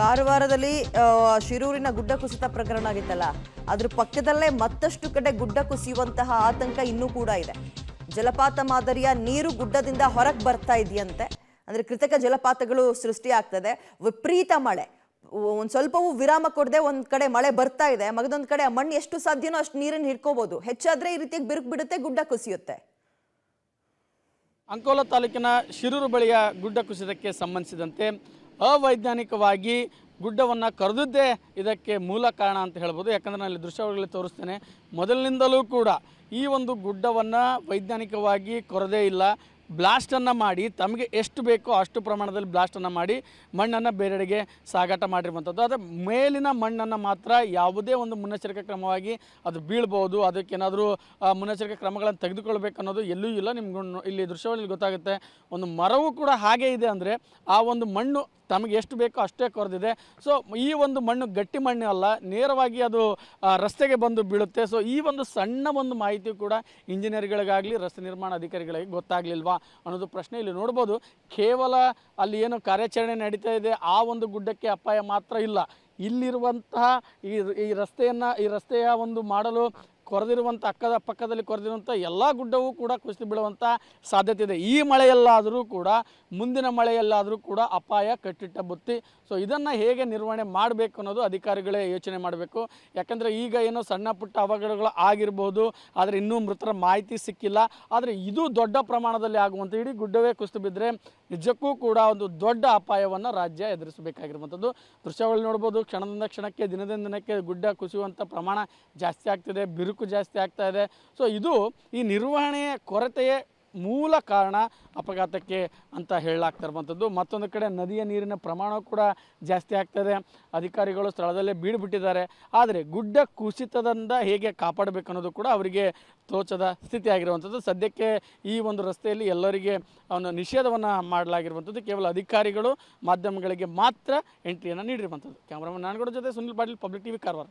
ಕಾರವಾರದಲ್ಲಿ ಶಿರೂರಿನ ಗುಡ್ಡ ಕುಸಿತ ಪ್ರಕರಣ ಆಗಿತ್ತಲ್ಲ, ಅದ್ರ ಪಕ್ಕದಲ್ಲೇ ಮತ್ತಷ್ಟು ಕಡೆ ಗುಡ್ಡ ಕುಸಿಯುವಂತಹ ಆತಂಕ ಇನ್ನೂ ಕೂಡ ಇದೆ. ಜಲಪಾತ ಮಾದರಿಯ ನೀರು ಗುಡ್ಡದಿಂದ ಹೊರಗೆ ಬರ್ತಾ ಇದೆಯಂತೆ. ಅಂದ್ರೆ ಕೃತಕ ಜಲಪಾತಗಳು ಸೃಷ್ಟಿ ಆಗ್ತದೆ. ವಿಪರೀತ ಮಳೆ, ಒಂದ್ ಸ್ವಲ್ಪವೂ ವಿರಾಮ ಕೊಡದೆ ಒಂದ್ ಕಡೆ ಮಳೆ ಬರ್ತಾ ಇದೆ, ಮಗದೊಂದ್ ಕಡೆ ಆ ಮಣ್ಣು ಎಷ್ಟು ಸಾಧ್ಯನೋ ಅಷ್ಟು ನೀರನ್ನು ಹಿಡ್ಕೋಬಹುದು. ಹೆಚ್ಚಾದ್ರೆ ಈ ರೀತಿಯಾಗಿ ಬಿರುಕು ಬಿಡುತ್ತೆ, ಗುಡ್ಡ ಕುಸಿಯುತ್ತೆ. ಅಂಕೋಲಾ ತಾಲೂಕಿನ ಶಿರೂರು ಬಳಿಯ ಗುಡ್ಡ ಕುಸಿತಕ್ಕೆ ಸಂಬಂಧಿಸಿದಂತೆ ಅವೈಜ್ಞಾನಿಕವಾಗಿ ಗುಡ್ಡವನ್ನು ಕರೆದಿದ್ದೇ ಇದಕ್ಕೆ ಮೂಲ ಕಾರಣ ಅಂತ ಹೇಳ್ಬೋದು. ಯಾಕಂದರೆ ನಾನು ಇಲ್ಲಿ ದೃಶ್ಯಾವಳಿಗಳಲ್ಲಿ ತೋರಿಸ್ತೇನೆ. ಮೊದಲಿನಿಂದಲೂ ಕೂಡ ಈ ಒಂದು ಗುಡ್ಡವನ್ನು ವೈಜ್ಞಾನಿಕವಾಗಿ ಕೊರದೇ ಇಲ್ಲ. ಬ್ಲಾಸ್ಟನ್ನು ಮಾಡಿ ತಮಗೆ ಎಷ್ಟು ಬೇಕೋ ಅಷ್ಟು ಪ್ರಮಾಣದಲ್ಲಿ ಬ್ಲಾಸ್ಟನ್ನು ಮಾಡಿ ಮಣ್ಣನ್ನು ಬೇರೆಡೆಗೆ ಸಾಗಾಟ ಮಾಡಿರುವಂಥದ್ದು. ಆದರೆ ಮೇಲಿನ ಮಣ್ಣನ್ನು ಮಾತ್ರ ಯಾವುದೇ ಒಂದು ಮುನ್ನೆಚ್ಚರಿಕೆ ಕ್ರಮವಾಗಿ ಅದು ಬೀಳ್ಬೋದು, ಅದಕ್ಕೇನಾದರೂ ಮುನ್ನೆಚ್ಚರಿಕೆ ಕ್ರಮಗಳನ್ನು ತೆಗೆದುಕೊಳ್ಬೇಕು ಅನ್ನೋದು ಎಲ್ಲೂ ಇಲ್ಲ. ನಿಮ್ಗೆ ಇಲ್ಲಿ ದೃಶ್ಯಾವಳಿಯಲ್ಲಿ ಗೊತ್ತಾಗುತ್ತೆ. ಒಂದು ಮರವೂ ಕೂಡ ಹಾಗೇ ಇದೆ ಅಂದರೆ ಆ ಒಂದು ಮಣ್ಣು ತಮಗೆ ಎಷ್ಟು ಬೇಕೋ ಅಷ್ಟೇ ಕೊರೆದಿದೆ. ಸೊ ಈ ಒಂದು ಮಣ್ಣು ಗಟ್ಟಿ ಮಣ್ಣು ಅಲ್ಲ, ನೇರವಾಗಿ ಅದು ರಸ್ತೆಗೆ ಬಂದು ಬೀಳುತ್ತೆ. ಸೊ ಈ ಒಂದು ಸಣ್ಣ ಒಂದು ಮಾಹಿತಿ ಕೂಡ ಇಂಜಿನಿಯರ್ಗಳಿಗಾಗಲಿ ರಸ್ತೆ ನಿರ್ಮಾಣ ಅಧಿಕಾರಿಗಳಿಗೆ ಗೊತ್ತಾಗಲಿಲ್ವಾ ಅನ್ನೋದು ಪ್ರಶ್ನೆ ಇಲ್ಲಿ ನೋಡ್ಬೋದು. ಕೇವಲ ಅಲ್ಲಿ ಏನು ಕಾರ್ಯಾಚರಣೆ ನಡೀತಾ ಇದೆ ಆ ಒಂದು ಗುಡ್ಡಕ್ಕೆ ಅಪಾಯ ಮಾತ್ರ ಇಲ್ಲ, ಇಲ್ಲಿರುವಂತಹ ಈ ರಸ್ತೆಯ ಒಂದು ಮಾಡಲು ಕೊರೆದಿರುವಂಥ ಪಕ್ಕದಲ್ಲಿ ಕೊರೆದಿರುವಂಥ ಎಲ್ಲ ಗುಡ್ಡವೂ ಕೂಡ ಕುಸಿದು ಬೀಳುವಂಥ ಸಾಧ್ಯತೆ ಇದೆ. ಈ ಮಳೆಯಲ್ಲಾದರೂ ಕೂಡ, ಮುಂದಿನ ಮಳೆಯಲ್ಲಾದರೂ ಕೂಡ ಅಪಾಯ ಕಟ್ಟಿಟ್ಟ ಬುತ್ತಿ. ಸೊ ಇದನ್ನು ಹೇಗೆ ನಿರ್ವಹಣೆ ಮಾಡಬೇಕು ಅನ್ನೋದು ಅಧಿಕಾರಿಗಳೇ ಯೋಚನೆ ಮಾಡಬೇಕು. ಯಾಕಂದರೆ ಈಗ ಏನೋ ಸಣ್ಣ ಪುಟ್ಟ ಅವಘಡಗಳು ಆಗಿರ್ಬೋದು, ಆದರೆ ಇನ್ನೂ ಮೃತರ ಮಾಹಿತಿ ಸಿಕ್ಕಿಲ್ಲ. ಆದರೆ ಇದು ದೊಡ್ಡ ಪ್ರಮಾಣದಲ್ಲಿ ಆಗುವಂಥ, ಇಡೀ ಗುಡ್ಡವೇ ಕುಸಿದು ಬಿದ್ದರೆ ನಿಜಕ್ಕೂ ಕೂಡ ಒಂದು ದೊಡ್ಡ ಅಪಾಯವನ್ನು ರಾಜ್ಯ ಎದುರಿಸಬೇಕಾಗಿರುವಂಥದ್ದು. ದೃಶ್ಯಾವಳಿ ನೋಡ್ಬೋದು. ಕ್ಷಣದಿಂದ ಕ್ಷಣಕ್ಕೆ, ದಿನದಿಂದ ದಿನಕ್ಕೆ ಗುಡ್ಡ ಕುಸಿಯುವಂಥ ಪ್ರಮಾಣ ಜಾಸ್ತಿ ಆಗ್ತಿದೆ, ಬಿರುಕು ಜಾಸ್ತಿ ಆಗ್ತಾ ಇದೆ. ಸೊ ಇದು ಈ ನಿರ್ವಹಣೆಯ ಕೊರತೆಯೇ ಮೂಲ ಕಾರಣ ಅಪಘಾತಕ್ಕೆ ಅಂತ ಹೇಳಲಾಗ್ತಾ ಇರುವಂಥದ್ದು. ಮತ್ತೊಂದು ಕಡೆ ನದಿಯ ನೀರಿನ ಪ್ರಮಾಣ ಕೂಡ ಜಾಸ್ತಿ ಆಗ್ತಾಯಿದೆ. ಅಧಿಕಾರಿಗಳು ಸ್ಥಳದಲ್ಲೇ ಬೀಡುಬಿಟ್ಟಿದ್ದಾರೆ. ಆದರೆ ಗುಡ್ಡ ಕುಸಿತದಿಂದ ಹೇಗೆ ಕಾಪಾಡಬೇಕು ಅನ್ನೋದು ಕೂಡ ಅವರಿಗೆ ತೋಚದ ಸ್ಥಿತಿ ಆಗಿರುವಂಥದ್ದು. ಸದ್ಯಕ್ಕೆ ಈ ಒಂದು ರಸ್ತೆಯಲ್ಲಿ ಎಲ್ಲರಿಗೆ ಒಂದು ನಿಷೇಧವನ್ನು ಮಾಡಲಾಗಿರುವಂಥದ್ದು. ಕೇವಲ ಅಧಿಕಾರಿಗಳು ಮಾಧ್ಯಮಗಳಿಗೆ ಮಾತ್ರ ಎಂಟ್ರಿಯನ್ನು ನೀಡಿರುವಂಥದ್ದು. ಕ್ಯಾಮ್ರಾಮನ್ ನಾನಗೌಡ ಜೊತೆ ಸುನಿಲ್ ಪಾಟೀಲ್, ಪಬ್ಲಿಕ್ ಟಿವಿ, ಕಾರವಾರ.